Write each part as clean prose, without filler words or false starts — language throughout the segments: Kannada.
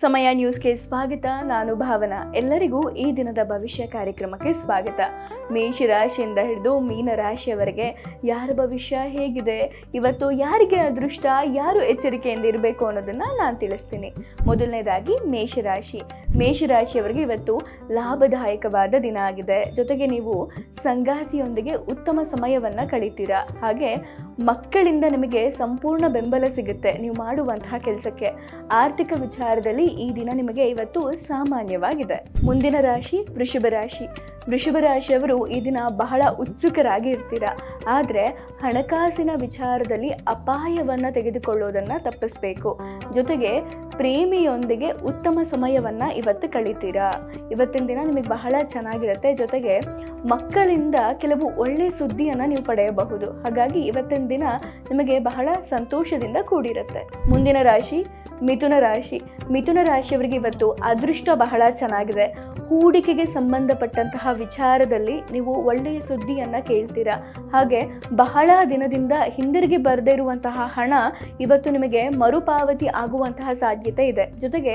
ಸಮಯ ನ್ಯೂಸ್ಗೆ ಸ್ವಾಗತ. ನಾನು ಭಾವನಾ. ಎಲ್ಲರಿಗೂ ಈ ದಿನದ ಭವಿಷ್ಯ ಕಾರ್ಯಕ್ರಮಕ್ಕೆ ಸ್ವಾಗತ. ಮೇಷರಾಶಿಯಿಂದ ಹಿಡಿದು ಮೀನರಾಶಿಯವರೆಗೆ ಯಾರ ಭವಿಷ್ಯ ಹೇಗಿದೆ, ಇವತ್ತು ಯಾರಿಗೆ ಅದೃಷ್ಟ, ಯಾರು ಎಚ್ಚರಿಕೆಯಿಂದ ಇರಬೇಕು ಅನ್ನೋದನ್ನು ನಾನು ತಿಳಿಸ್ತೀನಿ. ಮೊದಲನೇದಾಗಿ ಮೇಷರಾಶಿಯವರಿಗೆ ಇವತ್ತು ಲಾಭದಾಯಕವಾದ ದಿನ ಆಗಿದೆ. ಜೊತೆಗೆ ನೀವು ಸಂಗಾತಿಯೊಂದಿಗೆ ಉತ್ತಮ ಸಮಯವನ್ನು ಕಳೀತೀರಾ. ಹಾಗೆ ಮಕ್ಕಳಿಂದ ನಿಮಗೆ ಸಂಪೂರ್ಣ ಬೆಂಬಲ ಸಿಗುತ್ತೆ ನೀವು ಮಾಡುವಂತಹ ಕೆಲಸಕ್ಕೆ. ಆರ್ಥಿಕ ವಿಚಾರದಲ್ಲಿ ಈ ದಿನ ನಿಮಗೆ ಇವತ್ತು ಸಾಮಾನ್ಯವಾಗಿದೆ. ಮುಂದಿನ ರಾಶಿ ವೃಷಭ ರಾಶಿಯವರು ಈ ದಿನ ಬಹಳ ಉತ್ಸುಕರಾಗಿ ಇರ್ತೀರಾ. ಆದರೆ ಹಣಕಾಸಿನ ವಿಚಾರದಲ್ಲಿ ಅಪಾಯವನ್ನು ತೆಗೆದುಕೊಳ್ಳೋದನ್ನು ತಪ್ಪಿಸಬೇಕು. ಜೊತೆಗೆ ಪ್ರೇಮಿಯೊಂದಿಗೆ ಉತ್ತಮ ಸಮಯವನ್ನು ಇವತ್ತು ಕಳೀತೀರಾ. ಇವತ್ತಿನ ದಿನ ನಿಮಗೆ ಬಹಳ ಚೆನ್ನಾಗಿರುತ್ತೆ. ಜೊತೆಗೆ ಮಕ್ಕಳಿಂದ ಕೆಲವು ಒಳ್ಳೆಯ ಸುದ್ದಿಯನ್ನು ನೀವು ಪಡೆಯಬಹುದು. ಹಾಗಾಗಿ ಇವತ್ತಿನ ದಿನ ನಿಮಗೆ ಬಹಳ ಸಂತೋಷದಿಂದ ಕೂಡಿರುತ್ತೆ. ಮುಂದಿನ ರಾಶಿ ಮಿಥುನ ರಾಶಿಯವರಿಗೆ ಇವತ್ತು ಅದೃಷ್ಟ ಬಹಳ ಚೆನ್ನಾಗಿದೆ. ಹೂಡಿಕೆಗೆ ಸಂಬಂಧಪಟ್ಟಂತಹ ವಿಚಾರದಲ್ಲಿ ನೀವು ಒಳ್ಳೆಯ ಸುದ್ದಿಯನ್ನು ಕೇಳ್ತೀರಾ. ಹಾಗೆ ಬಹಳ ದಿನದಿಂದ ಹಿಂದಿರುಗಿ ಬರದೇ ಇರುವಂತಹ ಹಣ ಇವತ್ತು ನಿಮಗೆ ಮರುಪಾವತಿ ಆಗುವಂತಹ ಸಾಧ್ಯತೆ ಇದೆ. ಜೊತೆಗೆ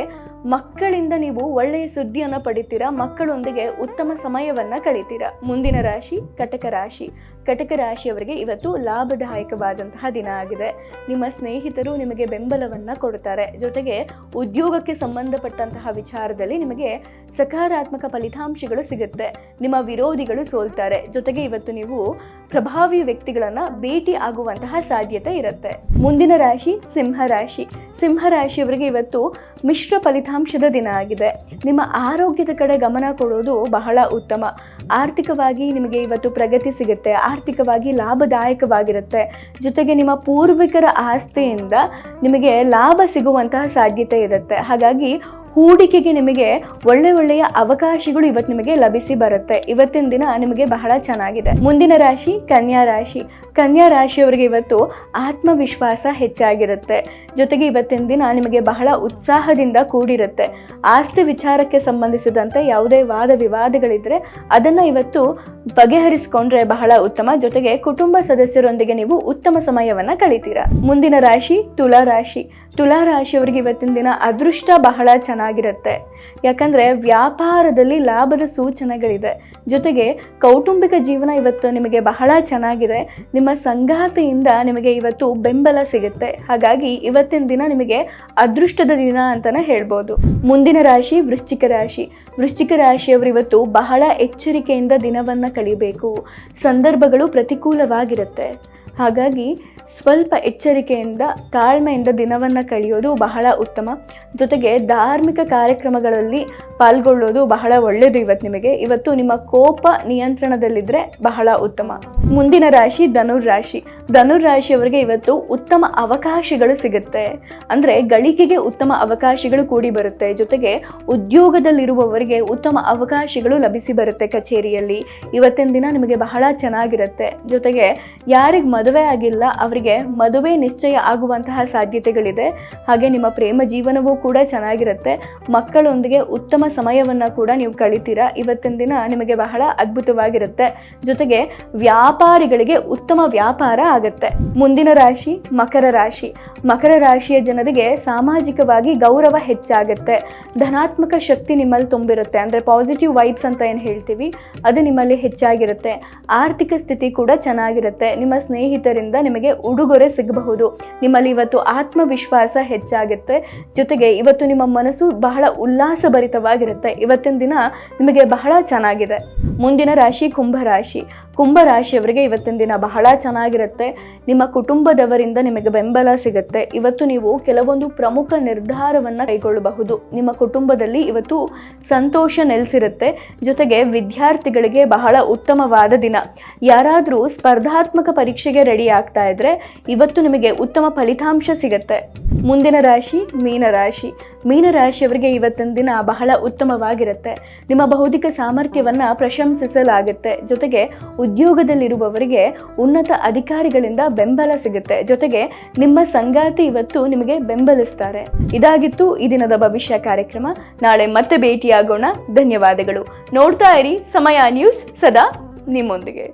ಮಕ್ಕಳಿಂದ ನೀವು ಒಳ್ಳೆಯ ಸುದ್ದಿಯನ್ನು ಪಡಿತೀರಾ. ಮಕ್ಕಳೊಂದಿಗೆ ಉತ್ತಮ ಸಮಯವನ್ನು ಕಳೀತೀರಾ. ಮುಂದಿನ ರಾಶಿ ಕಟಕ ರಾಶಿಯವರಿಗೆ ಇವತ್ತು ಲಾಭದಾಯಕವಾದಂತಹ ದಿನ ಆಗಿದೆ. ನಿಮ್ಮ ಸ್ನೇಹಿತರು ನಿಮಗೆ ಬೆಂಬಲವನ್ನು ಕೊಡ್ತಾರೆ. ಜೊತೆಗೆ ಉದ್ಯೋಗಕ್ಕೆ ಸಂಬಂಧಪಟ್ಟಂತಹ ವಿಚಾರದಲ್ಲಿ ನಿಮಗೆ ಸಕಾರಾತ್ಮಕ ಫಲಿತಾಂಶಗಳು ಸಿಗುತ್ತೆ. ನಿಮ್ಮ ವಿರೋಧಿಗಳು ಸೋಲ್ತಾರೆ. ಜೊತೆಗೆ ಇವತ್ತು ನೀವು ಪ್ರಭಾವಿ ವ್ಯಕ್ತಿಗಳನ್ನು ಭೇಟಿ ಆಗುವಂತಹ ಸಾಧ್ಯತೆ ಇರುತ್ತೆ. ಮುಂದಿನ ರಾಶಿ ಸಿಂಹರಾಶಿಯವರಿಗೆ ಇವತ್ತು ಮಿಶ್ರ ಫಲಿತಾಂಶದ ದಿನ ಆಗಿದೆ. ನಿಮ್ಮ ಆರೋಗ್ಯದ ಕಡೆ ಗಮನ ಕೊಡೋದು ಬಹಳ ಉತ್ತಮ. ಆರ್ಥಿಕವಾಗಿ ನಿಮಗೆ ಇವತ್ತು ಪ್ರಗತಿ ಸಿಗುತ್ತೆ. ಆರ್ಥಿಕವಾಗಿ ಲಾಭದಾಯಕವಾಗಿರುತ್ತೆ. ಜೊತೆಗೆ ನಿಮ್ಮ ಪೂರ್ವಿಕರ ಆಸ್ತಿಯಿಂದ ನಿಮಗೆ ಲಾಭ ಸಿಗುವಂತಹ ಸಾಧ್ಯತೆ ಇರುತ್ತೆ. ಹಾಗಾಗಿ ಹೂಡಿಕೆಗೆ ನಿಮಗೆ ಒಳ್ಳೆಯ ಅವಕಾಶಗಳು ಇವತ್ತು ನಿಮಗೆ ಲಭಿಸಿ ಬರುತ್ತೆ. ಇವತ್ತಿನ ದಿನ ನಿಮಗೆ ಬಹಳ ಚೆನ್ನಾಗಿದೆ. ಮುಂದಿನ ರಾಶಿ ಕನ್ಯಾ ರಾಶಿಯವರಿಗೆ ಇವತ್ತು ಆತ್ಮವಿಶ್ವಾಸ ಹೆಚ್ಚಾಗಿರುತ್ತೆ. ಜೊತೆಗೆ ಇವತ್ತಿನ ದಿನ ನಿಮಗೆ ಬಹಳ ಉತ್ಸಾಹದಿಂದ ಕೂಡಿರುತ್ತೆ. ಆಸ್ತಿ ವಿಚಾರಕ್ಕೆ ಸಂಬಂಧಿಸಿದಂತೆ ಯಾವುದೇ ವಾದ ವಿವಾದಗಳಿದ್ರೆ ಅದನ್ನು ಇವತ್ತು ಬಗೆಹರಿಸಿಕೊಂಡ್ರೆ ಬಹಳ ಉತ್ತಮ. ಜೊತೆಗೆ ಕುಟುಂಬ ಸದಸ್ಯರೊಂದಿಗೆ ನೀವು ಉತ್ತಮ ಸಮಯವನ್ನು ಕಳೀತೀರಾ. ಮುಂದಿನ ರಾಶಿ ತುಲಾ ರಾಶಿಯವರಿಗೆ ಇವತ್ತಿನ ದಿನ ಅದೃಷ್ಟ ಬಹಳ ಚೆನ್ನಾಗಿರುತ್ತೆ. ಯಾಕಂದರೆ ವ್ಯಾಪಾರದಲ್ಲಿ ಲಾಭದ ಸೂಚನೆಗಳಿದೆ. ಜೊತೆಗೆ ಕೌಟುಂಬಿಕ ಜೀವನ ಇವತ್ತು ನಿಮಗೆ ಬಹಳ ಚೆನ್ನಾಗಿದೆ. ನಿಮ್ಮ ಸಂಗಾತಿಯಿಂದ ನಿಮಗೆ ಇವತ್ತು ಬೆಂಬಲ ಸಿಗುತ್ತೆ. ಹಾಗಾಗಿ ಇವತ್ತಿನ ದಿನ ನಿಮಗೆ ಅದೃಷ್ಟದ ದಿನ ಅಂತಲೇ ಹೇಳ್ಬೋದು. ಮುಂದಿನ ರಾಶಿ ವೃಶ್ಚಿಕ ರಾಶಿಯವರು ಇವತ್ತು ಬಹಳ ಎಚ್ಚರಿಕೆಯಿಂದ ದಿನವನ್ನು ಕಳಿಬೇಕು. ಸಂದರ್ಭಗಳು ಪ್ರತಿಕೂಲವಾಗಿರುತ್ತೆ. ಹಾಗಾಗಿ ಸ್ವಲ್ಪ ಎಚ್ಚರಿಕೆಯಿಂದ ತಾಳ್ಮೆಯಿಂದ ದಿನವನ್ನು ಕಳೆಯೋದು ಬಹಳ ಉತ್ತಮ. ಜೊತೆಗೆ ಧಾರ್ಮಿಕ ಕಾರ್ಯಕ್ರಮಗಳಲ್ಲಿ ಪಾಲ್ಗೊಳ್ಳೋದು ಬಹಳ ಒಳ್ಳೆಯದು. ಇವತ್ತು ನಿಮ್ಮ ಕೋಪ ನಿಯಂತ್ರಣದಲ್ಲಿದ್ದರೆ ಬಹಳ ಉತ್ತಮ. ಮುಂದಿನ ರಾಶಿ ಧನುರ್ರಾಶಿಯವರಿಗೆ ಇವತ್ತು ಉತ್ತಮ ಅವಕಾಶಗಳು ಸಿಗುತ್ತೆ. ಅಂದರೆ ಗಳಿಕೆಗೆ ಉತ್ತಮ ಅವಕಾಶಗಳು ಕೂಡಿ ಬರುತ್ತೆ. ಜೊತೆಗೆ ಉದ್ಯೋಗದಲ್ಲಿರುವವರಿಗೆ ಉತ್ತಮ ಅವಕಾಶಗಳು ಲಭಿಸಿ ಬರುತ್ತೆ ಕಚೇರಿಯಲ್ಲಿ. ಇವತ್ತಿನ ದಿನ ನಿಮಗೆ ಬಹಳ ಚೆನ್ನಾಗಿರುತ್ತೆ. ಜೊತೆಗೆ ಯಾರಿಗೆ ಮದುವೆ ಆಗಿಲ್ಲ ಅವರಿಗೆ ಮದುವೆ ನಿಶ್ಚಯ ಆಗುವಂತಹ ಸಾಧ್ಯತೆಗಳಿದೆ. ಹಾಗೆ ನಿಮ್ಮ ಪ್ರೇಮ ಜೀವನವೂ ಕೂಡ ಚೆನ್ನಾಗಿರುತ್ತೆ. ಮಕ್ಕಳೊಂದಿಗೆ ಉತ್ತಮ ಸಮಯವನ್ನು ಕೂಡ ನೀವು ಕಳೀತೀರಾ. ಇವತ್ತಿನ ದಿನ ನಿಮಗೆ ಬಹಳ ಅದ್ಭುತವಾಗಿರುತ್ತೆ. ಜೊತೆಗೆ ವ್ಯಾಪಾರಿಗಳಿಗೆ ಉತ್ತಮ ವ್ಯಾಪಾರ ಆಗುತ್ತೆ. ಮುಂದಿನ ರಾಶಿ ಮಕರ ರಾಶಿಯ ಜನರಿಗೆ ಸಾಮಾಜಿಕವಾಗಿ ಗೌರವ ಹೆಚ್ಚಾಗುತ್ತೆ. ಧನಾತ್ಮಕ ಶಕ್ತಿ ನಿಮ್ಮಲ್ಲಿ ತುಂಬಿರುತ್ತೆ. ಅಂದರೆ ಪಾಸಿಟಿವ್ ವೈಬ್ಸ್ ಅಂತ ಏನು ಹೇಳ್ತೀವಿ ಅದು ನಿಮ್ಮಲ್ಲಿ ಹೆಚ್ಚಾಗಿರುತ್ತೆ. ಆರ್ಥಿಕ ಸ್ಥಿತಿ ಕೂಡ ಚೆನ್ನಾಗಿರುತ್ತೆ. ನಿಮ್ಮ ಸ್ನೇಹಿತರಿಂದ ನಿಮಗೆ ಉಡುಗೊರೆ ಸಿಗಬಹುದು. ನಿಮ್ಮಲ್ಲಿ ಇವತ್ತು ಆತ್ಮವಿಶ್ವಾಸ ಹೆಚ್ಚಾಗುತ್ತೆ. ಜೊತೆಗೆ ಇವತ್ತು ನಿಮ್ಮ ಮನಸ್ಸು ಬಹಳ ಉಲ್ಲಾಸಭರಿತವಾಗಿರುತ್ತೆ. ಇವತ್ತಿನ ದಿನ ನಿಮಗೆ ಬಹಳ ಚೆನ್ನಾಗಿದೆ. ಮುಂದಿನ ರಾಶಿ ಕುಂಭರಾಶಿಯವರಿಗೆ ಇವತ್ತಿನ ದಿನ ಬಹಳ ಚೆನ್ನಾಗಿರುತ್ತೆ. ನಿಮ್ಮ ಕುಟುಂಬದವರಿಂದ ನಿಮಗೆ ಬೆಂಬಲ ಸಿಗುತ್ತೆ. ಇವತ್ತು ನೀವು ಕೆಲವೊಂದು ಪ್ರಮುಖ ನಿರ್ಧಾರವನ್ನು ಕೈಗೊಳ್ಳಬಹುದು. ನಿಮ್ಮ ಕುಟುಂಬದಲ್ಲಿ ಇವತ್ತು ಸಂತೋಷ ನೆಲೆಸಿರುತ್ತೆ. ಜೊತೆಗೆ ವಿದ್ಯಾರ್ಥಿಗಳಿಗೆ ಬಹಳ ಉತ್ತಮವಾದ ದಿನ. ಯಾರಾದರೂ ಸ್ಪರ್ಧಾತ್ಮಕ ಪರೀಕ್ಷೆಗೆ ರೆಡಿ ಆಗ್ತಾ ಇದ್ರೆ ಇವತ್ತು ನಿಮಗೆ ಉತ್ತಮ ಫಲಿತಾಂಶ ಸಿಗುತ್ತೆ. ಮುಂದಿನ ರಾಶಿ ಮೀನರಾಶಿಯವರಿಗೆ ಇವತ್ತಿನ ದಿನ ಬಹಳ ಉತ್ತಮವಾಗಿರುತ್ತೆ. ನಿಮ್ಮ ಬೌದ್ಧಿಕ ಸಾಮರ್ಥ್ಯವನ್ನು ಪ್ರಶಂಸಿಸಲಾಗುತ್ತೆ. ಜೊತೆಗೆ ಉದ್ಯೋಗದಲ್ಲಿರುವವರಿಗೆ ಉನ್ನತ ಅಧಿಕಾರಿಗಳಿಂದ ಬೆಂಬಲ ಸಿಗುತ್ತೆ. ಜೊತೆಗೆ ನಿಮ್ಮ ಸಂಗಾತಿ ಇವತ್ತು ನಿಮಗೆ ಬೆಂಬಲಿಸ್ತಾರೆ. ಇದಾಗಿತ್ತು ಈ ದಿನದ ಭವಿಷ್ಯ ಕಾರ್ಯಕ್ರಮ. ನಾಳೆ ಮತ್ತೆ ಭೇಟಿಯಾಗೋಣ. ಧನ್ಯವಾದಗಳು. ನೋಡ್ತಾ ಇರಿ ಸಮಯ ನ್ಯೂಸ್, ಸದಾ ನಿಮ್ಮೊಂದಿಗೆ.